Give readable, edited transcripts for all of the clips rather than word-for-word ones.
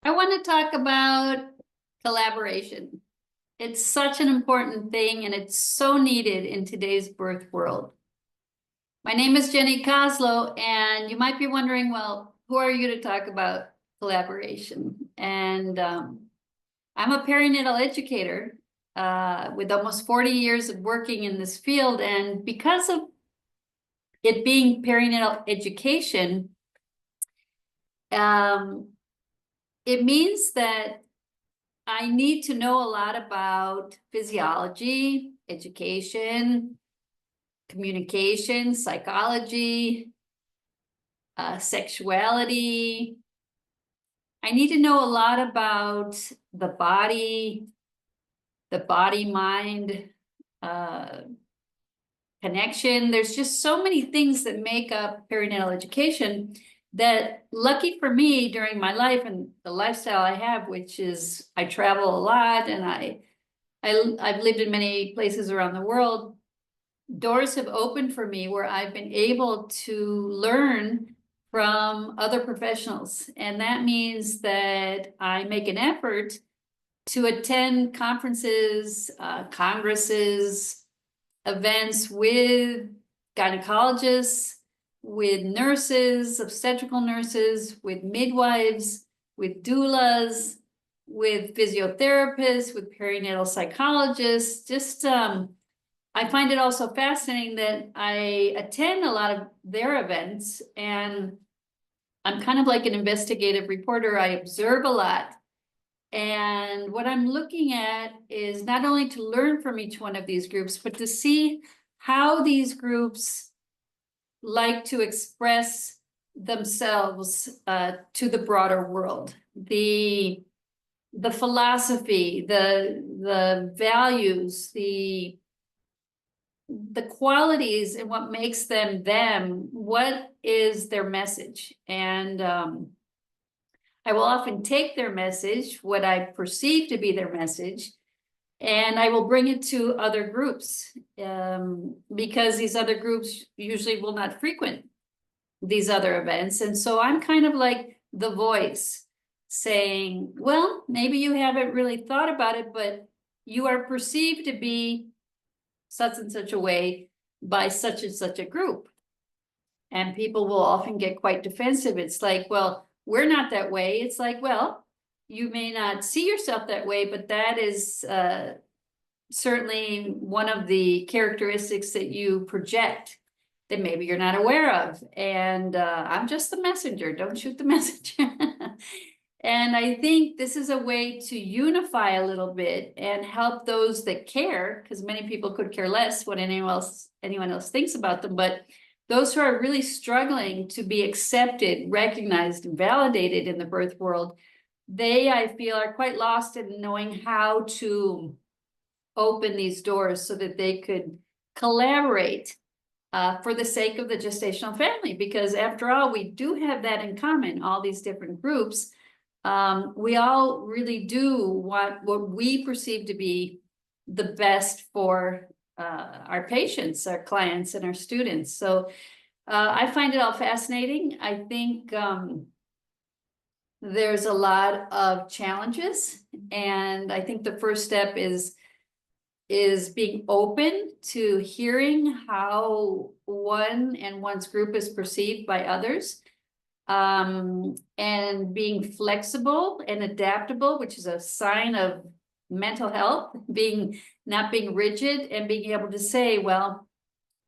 I want to talk about collaboration. It's such an important thing and it's so needed in today's birth world. My name is Jenny Koslow, and you might be wondering, well, who are you to talk about collaboration? I'm a perinatal educator with almost 40 years of working in this field. And because of it being perinatal education, um, it means that I need to know a lot about physiology, education, communication, psychology, sexuality. I need to know a lot about the body-mind connection. There's just so many things that make up perinatal education that, lucky for me, during my life and the lifestyle I have, which is I travel a lot and I've lived in many places around the world, doors have opened for me where I've been able to learn from other professionals. And that means that I make an effort to attend conferences, congresses, events with gynecologists, with nurses, obstetrical nurses, with midwives, with doulas, with physiotherapists, with perinatal psychologists. I find it also fascinating that I attend a lot of their events, and I'm kind of like an investigative reporter. I observe a lot. And what I'm looking at is not only to learn from each one of these groups, but to see how these groups like to express themselves to the broader world. The philosophy, the values, the qualities and what makes them them, what is their message? And I will often take their message, what I perceive to be their message, and I will bring it to other groups because these other groups usually will not frequent these other events. And so I'm kind of like the voice saying, well, maybe you haven't really thought about it, but you are perceived to be such and such a way by such and such a group. And people will often get quite defensive. It's like, well, we're not that way. It's like, well, you may not see yourself that way, but that is certainly one of the characteristics that you project that maybe you're not aware of. And I'm just the messenger. Don't shoot the messenger. And I think this is a way to unify a little bit and help those that care, because many people could care less what anyone else thinks about them. But those who are really struggling to be accepted, recognized, and validated in the birth world, they, I feel, are quite lost in knowing how to open these doors so that they could collaborate for the sake of the gestational family. Because after all, we do have that in common, all these different groups. We all really do want what we perceive to be the best for our patients, our clients, and our students. So I find it all fascinating. I think there's a lot of challenges, and I think the first step is being open to hearing how one's group is perceived by others. And being flexible and adaptable, which is a sign of mental health, not being rigid, and being able to say, well,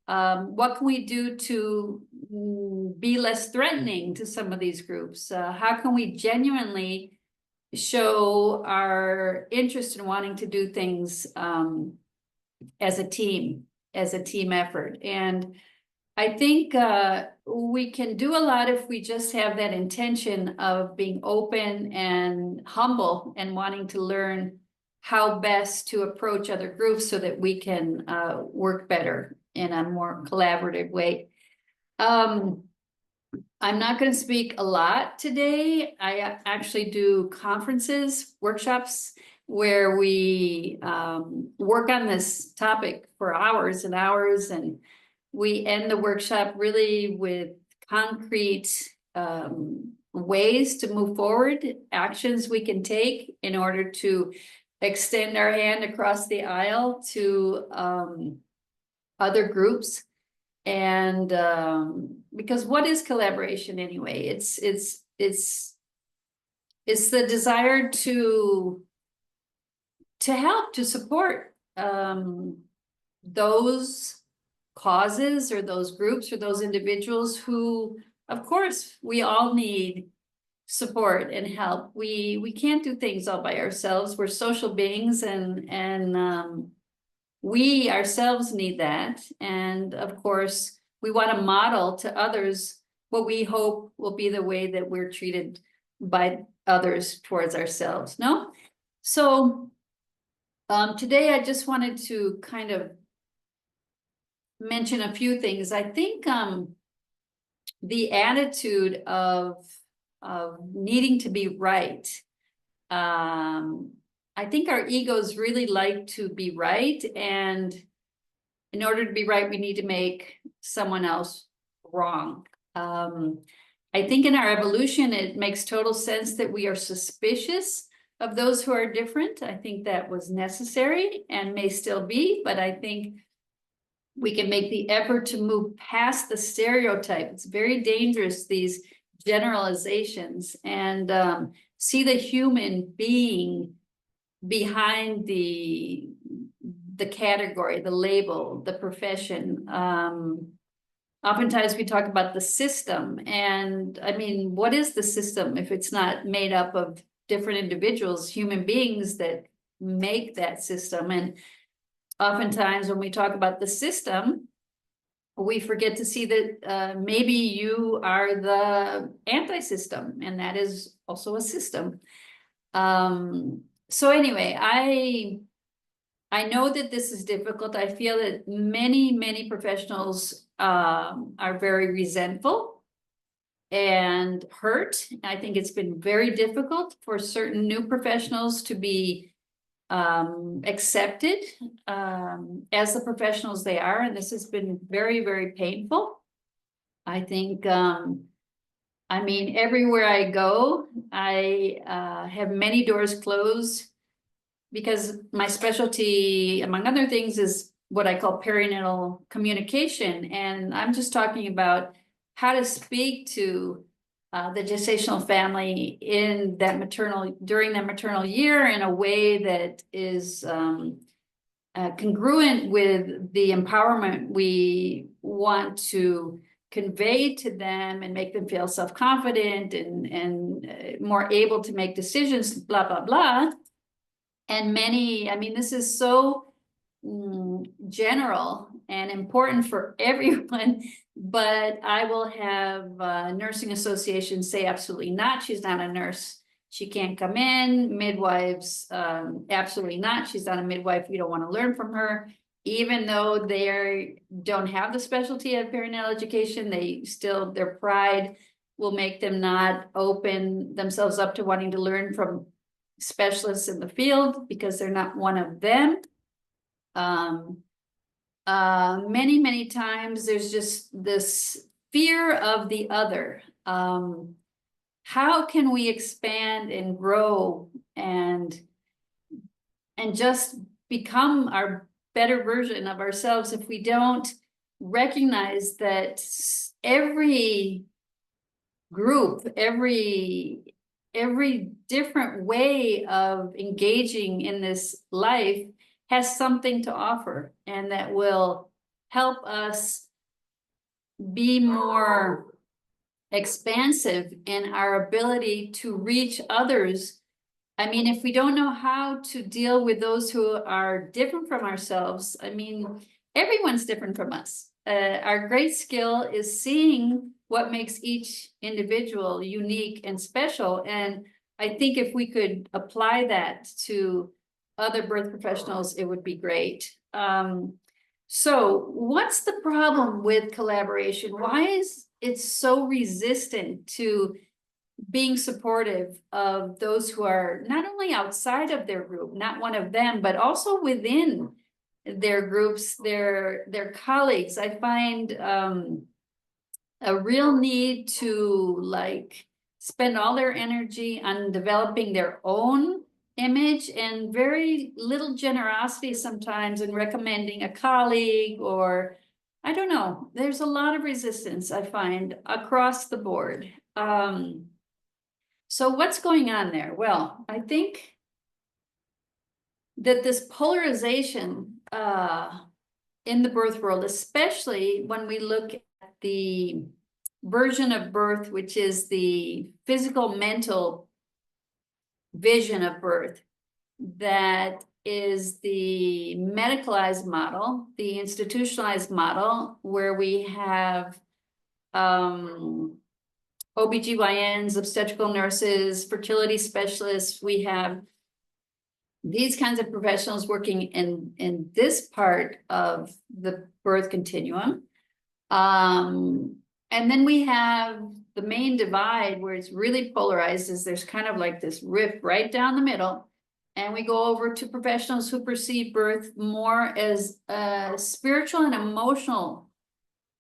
what can we do to be less threatening to some of these groups? How can we genuinely show our interest in wanting to do things as a team effort? And I think we can do a lot if we just have that intention of being open and humble and wanting to learn how best to approach other groups so that we can work better in a more collaborative way. I'm not going to speak a lot today. I actually do conferences, workshops, where we work on this topic for hours and hours, and we end the workshop really with concrete ways to move forward, actions we can take in order to extend our hand across the aisle to other groups. And because what is collaboration anyway? It's the desire to help, to support those causes or those groups or those individuals who, of course, we all need support and help. We can't do things all by ourselves. We're social beings, and we ourselves need that. And of course, we want to model to others what we hope will be the way that we're treated by others towards ourselves. No? So today I just wanted to kind of mention a few things. I think the attitude of needing to be right. I think our egos really like to be right, and in order to be right, we need to make someone else wrong. I think in our evolution, it makes total sense that we are suspicious of those who are different. I think that was necessary and may still be, but I think we can make the effort to move past the stereotype. It's very dangerous, these generalizations, and see the human being behind the category, the label, the profession. Oftentimes we talk about the system, and I mean, what is the system if it's not made up of different individuals, human beings that make that system? And oftentimes when we talk about the system, we forget to see that maybe you are the anti-system, and that is also a system. So anyway, I know that this is difficult. I feel that many professionals are very resentful and hurt. I think it's been very difficult for certain new professionals to be accepted as the professionals they are, and this has been very painful. I think I mean, everywhere I go, I have many doors closed because my specialty, among other things, is what I call perinatal communication. And I'm just talking about how to speak to the gestational family in that during that maternal year in a way that is congruent with the empowerment we want to convey to them and make them feel self-confident and more able to make decisions, blah, blah, blah. And I mean, this is so general and important for everyone, but I will have nursing associations say absolutely not. She's not a nurse. She can't come in. Midwives, absolutely not. She's not a midwife. We don't want to learn from her. Even though they don't have the specialty of perinatal education, their pride will make them not open themselves up to wanting to learn from specialists in the field because they're not one of them. Many times there's just this fear of the other. How can we expand and grow and just become our better version of ourselves if we don't recognize that every group, every different way of engaging in this life has something to offer, and that will help us be more expansive in our ability to reach others. I mean, if we don't know how to deal with those who are different from ourselves, I mean, everyone's different from us. Our great skill is seeing what makes each individual unique and special. And I think if we could apply that to other birth professionals, it would be great. So what's the problem with collaboration? Why is it so resistant to being supportive of those who are not only outside of their group, not one of them, but also within their groups, their colleagues? I find a real need to spend all their energy on developing their own image and very little generosity sometimes in recommending a colleague, or I don't know, there's a lot of resistance I find across the board. So what's going on there? Well, I think that this polarization in the birth world, especially when we look at the version of birth, which is the physical, mental vision of birth, that is the medicalized model, the institutionalized model, where we have OBGYNs, obstetrical nurses, fertility specialists. We have these kinds of professionals working in this part of the birth continuum. And then we have the main divide where it's really polarized, is there's kind of like this rift right down the middle. And we go over to professionals who perceive birth more as a spiritual and emotional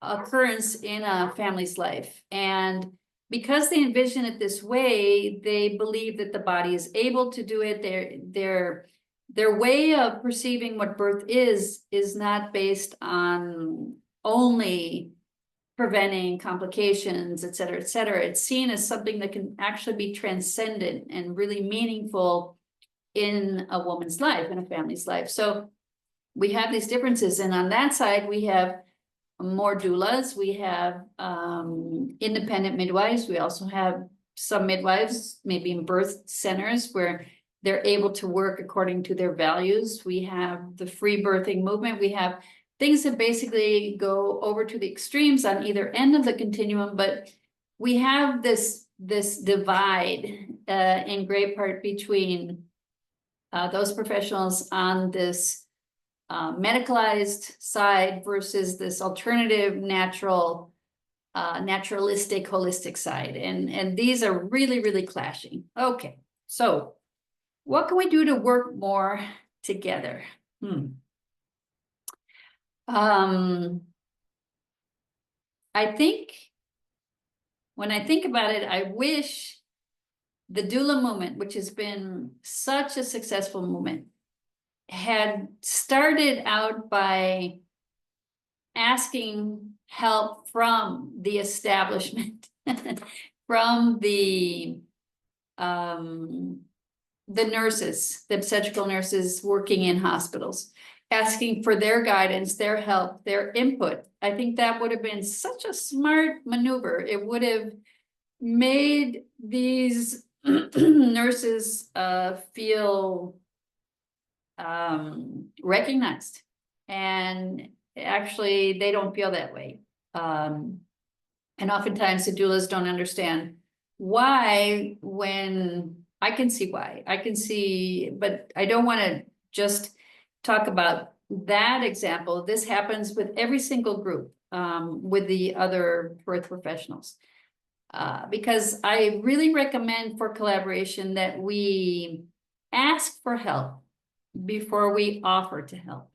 occurrence in a family's life. And because they envision it this way, they believe that the body is able to do it. Their way of perceiving what birth is not based on only preventing complications, et cetera, et cetera. It's seen as something that can actually be transcendent and really meaningful in a woman's life, in a family's life. So we have these differences. And on that side, we have more doulas, we have independent midwives. We also have some midwives, maybe in birth centers, where they're able to work according to their values. We have the free birthing movement. We have things that basically go over to the extremes on either end of the continuum, but we have this divide in great part between those professionals on this medicalized side versus this alternative, natural, naturalistic, holistic side. And these are really, really clashing. Okay, so what can we do to work more together? I think when I think about it, I wish the doula movement, which has been such a successful movement, had started out by asking help from the establishment, from the nurses, the obstetrical nurses working in hospitals, asking for their guidance, their help, their input. I think that would have been such a smart maneuver. It would have made these nurses feel recognized, and actually they don't feel that way. And oftentimes the doulas don't understand why, when I can see why. I can see, but I don't want to just talk about that example. This happens with every single group, with the other birth professionals. Because I really recommend for collaboration that we ask for help before we offer to help.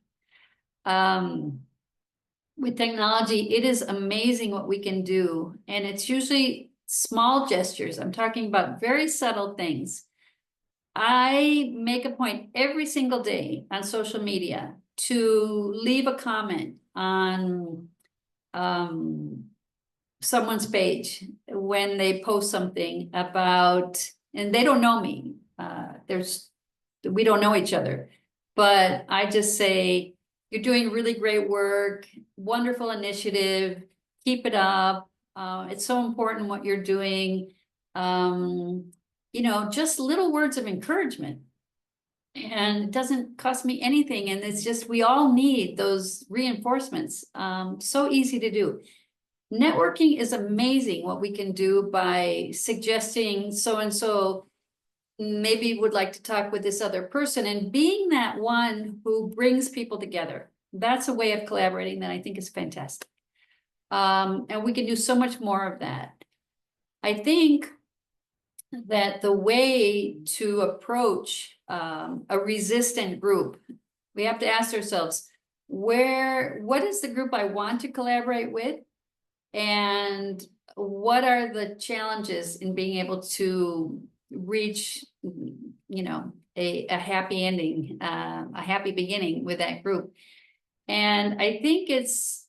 With technology, it is amazing what we can do. And it's usually small gestures. I'm talking about very subtle things. I make a point every single day on social media to leave a comment on someone's page when they post something about, and they don't know me. We don't know each other, but I just say, you're doing really great work, wonderful initiative, keep it up. It's so important what you're doing. You know, just little words of encouragement. And it doesn't cost me anything. And it's just, we all need those reinforcements. So easy to do. Networking is amazing what we can do by suggesting so-and-so maybe would like to talk with this other person, and being that one who brings people together. That's a way of collaborating that I think is fantastic. And we can do so much more of that. I think that the way to approach a resistant group, we have to ask ourselves, what is the group I want to collaborate with? And what are the challenges in being able to reach, you know, a happy ending, a happy beginning with that group. And I think it's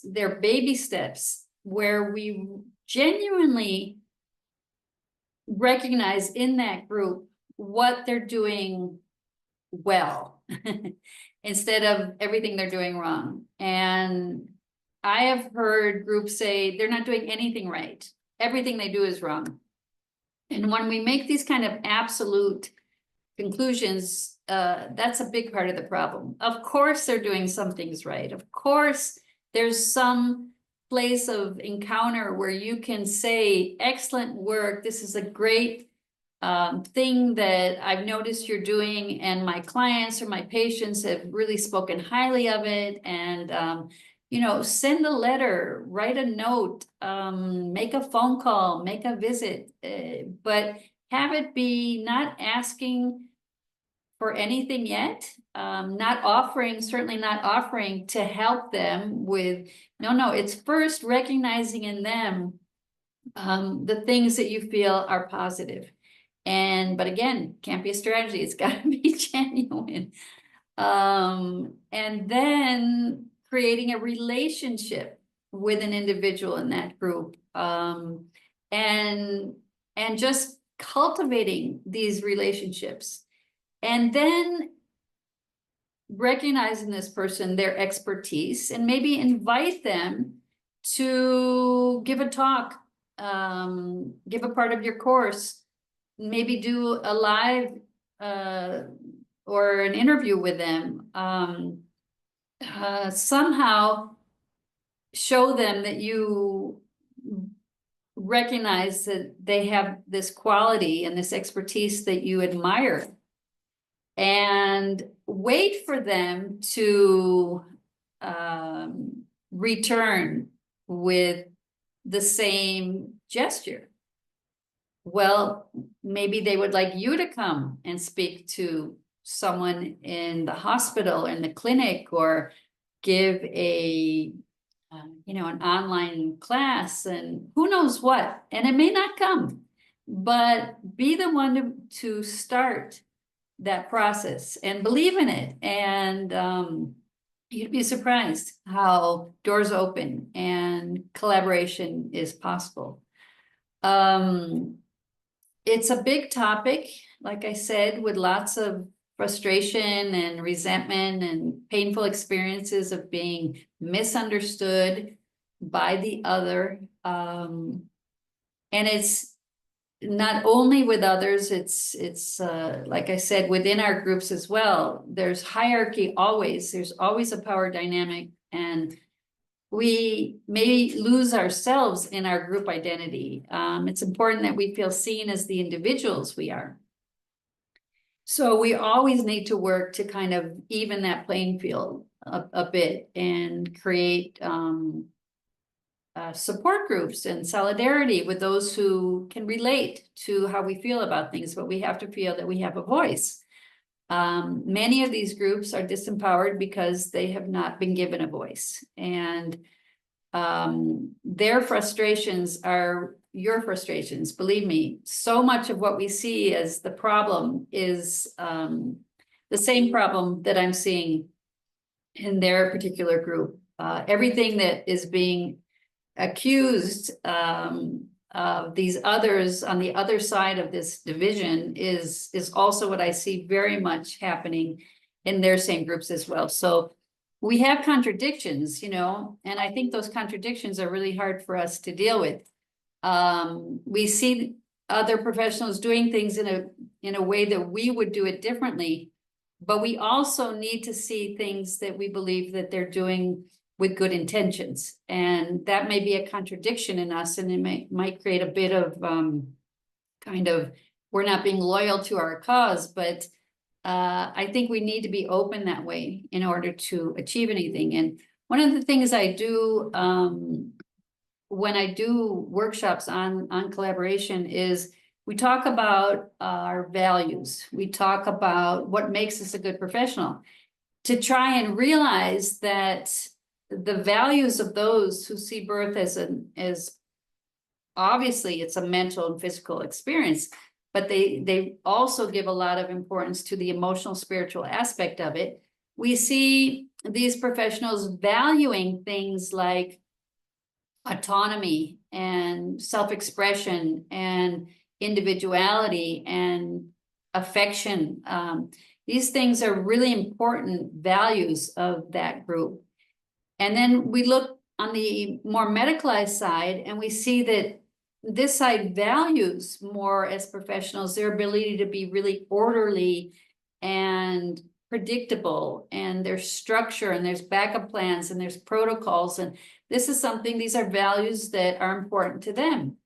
their baby steps where we genuinely recognize in that group what they're doing well instead of everything they're doing wrong. And I have heard groups say they're not doing anything right. Everything they do is wrong. And when we make these kind of absolute conclusions, that's a big part of the problem. Of course, they're doing some things right. Of course, there's some place of encounter where you can say, excellent work. This is a great thing that I've noticed you're doing, and my clients or my patients have really spoken highly of it. And, you know, send a letter, write a note, make a phone call, make a visit, but have it be not asking for anything yet, not offering, certainly not offering to help them with, no, it's first recognizing in them the things that you feel are positive. But again, can't be a strategy, it's got to be genuine. And then creating a relationship with an individual in that group, and just cultivating these relationships. And then recognizing this person, their expertise, and maybe invite them to give a talk, give a part of your course, maybe do a live or an interview with them. Somehow show them that you recognize that they have this quality and this expertise that you admire, and wait for them to return with the same gesture. Well, maybe they would like you to come and speak to someone in the hospital, in the clinic, or give a you know, an online class, and who knows what. And it may not come, but be the one to start that process and believe in it. And you'd be surprised how doors open and collaboration is possible. It's a big topic, like I said, with lots of frustration and resentment and painful experiences of being misunderstood by the other. And it's not only with others, it's like I said, within our groups as well. There's hierarchy always, there's always a power dynamic, and we may lose ourselves in our group identity. It's important that we feel seen as the individuals we are. So we always need to work to kind of even that playing field a bit, and create support groups and solidarity with those who can relate to how we feel about things, but we have to feel that we have a voice. Many of these groups are disempowered because they have not been given a voice, and their frustrations are your frustrations. Believe me, so much of what we see as the problem is the same problem that I'm seeing in their particular group. Everything that is being accused of these others on the other side of this division is also what I see very much happening in their same groups as well. So we have contradictions, you know, and I think those contradictions are really hard for us to deal with. We see other professionals doing things in a way that we would do it differently, but we also need to see things that we believe that they're doing with good intentions, and that may be a contradiction in us, and it might create a bit of kind of, we're not being loyal to our cause. But I think we need to be open that way in order to achieve anything. And one of the things I do when I do workshops on collaboration is we talk about our values. We talk about what makes us a good professional, to try and realize that the values of those who see birth as obviously it's a mental and physical experience, but they also give a lot of importance to the emotional, spiritual aspect of it. We see these professionals valuing things like autonomy and self-expression and individuality and affection. These things are really important values of that group. And then we look on the more medicalized side, and we see that this side values more as professionals their ability to be really orderly and predictable, and there's structure, and there's backup plans, and there's protocols, and this is something, these are values that are important to them.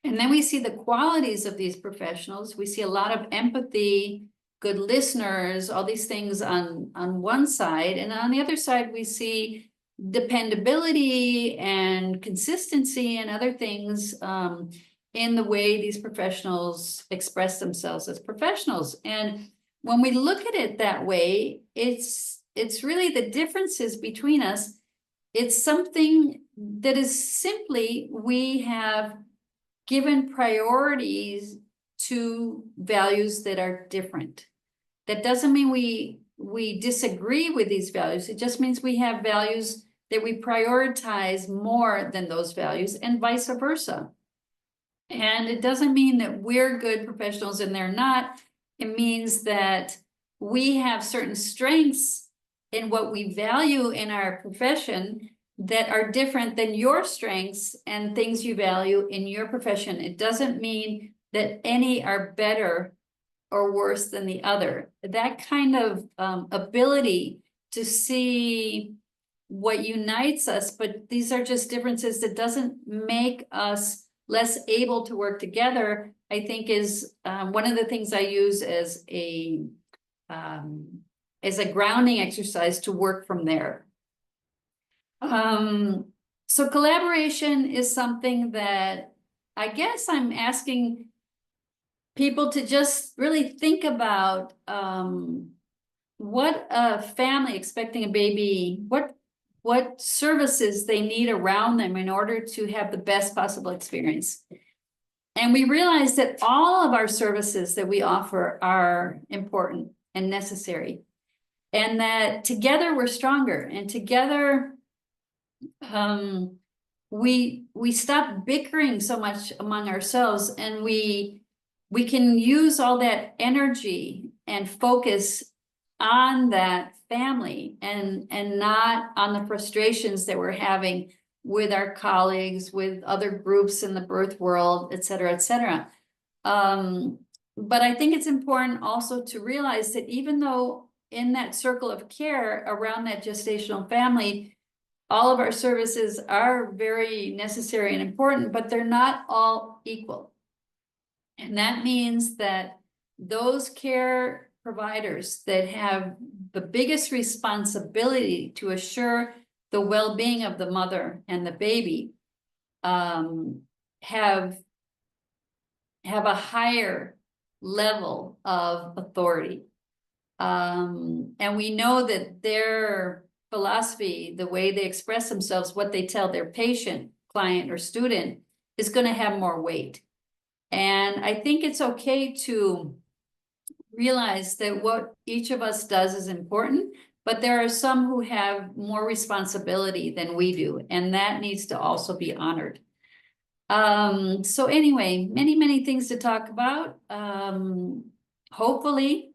And then we see the qualities of these professionals. We see a lot of empathy, good listeners, all these things on one side. And on the other side, we see dependability and consistency and other things in the way these professionals express themselves as professionals. And when we look at it that way, it's really the differences between us. It's something that is simply, we have given priorities to values that are different. That doesn't mean we disagree with these values. It just means we have values that we prioritize more than those values, and vice versa. And it doesn't mean that we're good professionals and they're not. It means that we have certain strengths in what we value in our profession that are different than your strengths and things you value in your profession. It doesn't mean that any are better or worse than the other. That kind of ability to see what unites us, but these are just differences, that doesn't make us less able to work together, I think is one of the things I use as a grounding exercise to work from there. So collaboration is something that I guess I'm asking people to just really think about what a family expecting a baby, what services they need around them in order to have the best possible experience. And we realize that all of our services that we offer are important and necessary, and that together we're stronger, and together we stop bickering so much among ourselves, and we can use all that energy and focus on that family and not on the frustrations that we're having with our colleagues, with other groups in the birth world, et cetera, et cetera. But I think it's important also to realize that even though in that circle of care around that gestational family, all of our services are very necessary and important, but they're not all equal. And that means that those care providers that have the biggest responsibility to assure the well-being of the mother and the baby have a higher level of authority. And we know that their philosophy, the way they express themselves, what they tell their patient, client, or student is going to have more weight. And I think it's okay to realize that what each of us does is important, but there are some who have more responsibility than we do, and that needs to also be honored. So anyway, many things to talk about. Hopefully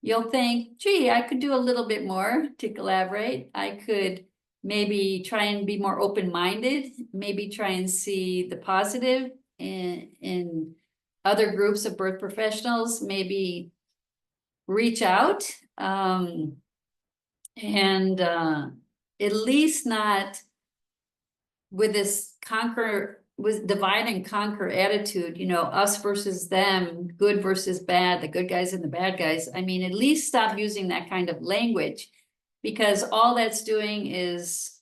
you'll think, gee, I could do a little bit more to collaborate. I could maybe try and be more open-minded, maybe try and see the positive in other groups of birth professionals, maybe reach out and at least not with this with divide and conquer attitude, you know, us versus them, good versus bad, the good guys and the bad guys. I mean, at least stop using that kind of language, because all that's doing is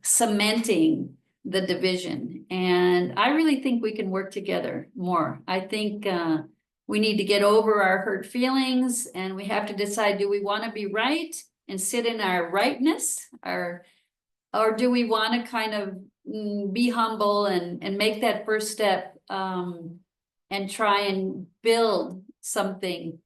cementing the division. And I really think we can work together more. I think we need to get over our hurt feelings, and we have to decide, do we want to be right and sit in our rightness, or do we want to kind of be humble and make that first step, and try and build something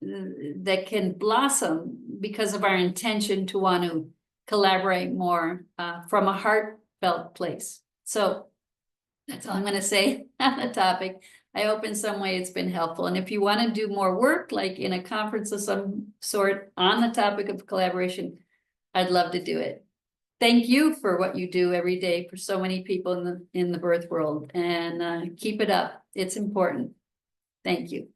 that can blossom because of our intention to want to collaborate more, from a heartfelt place. So that's all I'm going to say on the topic. I hope in some way it's been helpful. And if you want to do more work, like in a conference of some sort on the topic of collaboration, I'd love to do it. Thank you for what you do every day for so many people in the birth world, and keep it up. It's important. Thank you.